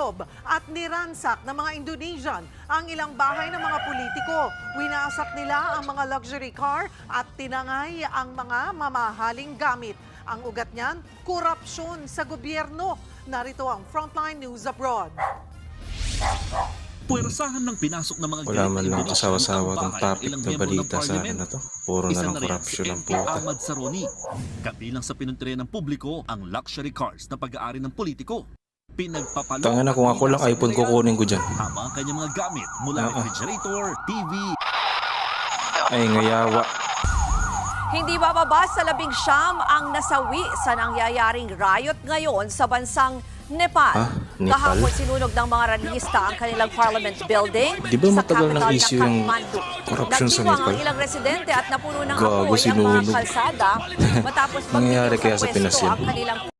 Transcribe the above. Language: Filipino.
sinusob at niransak ng mga Indonesian ang ilang bahay ng mga politiko. Winasak nila ang mga luxury car at tinangay ang mga mamahaling gamit. Ang ugat niyan, korupsyon sa gobyerno. Narito ang Frontline News Abroad. Puwersahan ng pinasok ng mga Wala man lang Indonesian kasawa-sawa ang tong bahay topic ng na ilang balita miyembro sa ng akin na to. parliament. Puro na Isa lang na riyan corruption si ang MP puta. Ahmad Saroni. Kabilang sa pinuntrihan ng publiko ang luxury cars na pag-aari ng politiko. Pinagpapalo Tanga na kung ako lang iPhone kukunin ko dyan. habang ang kanyang mga gamit mula refrigerator, TV, Ay ngayawa. Hindi bababa sa 19 ang nasawi sa nangyayaring riot ngayon sa bansang Nepal. Ha? Nepal? Kahapon sinunog ng mga rallyista ang kanilang parliament building Di ba sa matagal ng capital issue na yung Kathmandu. corruption sa Nagdiwang Nepal? ang ilang residente at napuno ng Gago, apoy ang mga sinunog. kalsada matapos Nangyayari magbigay kaya sa sa Pinas pwesto yan? ang kanilang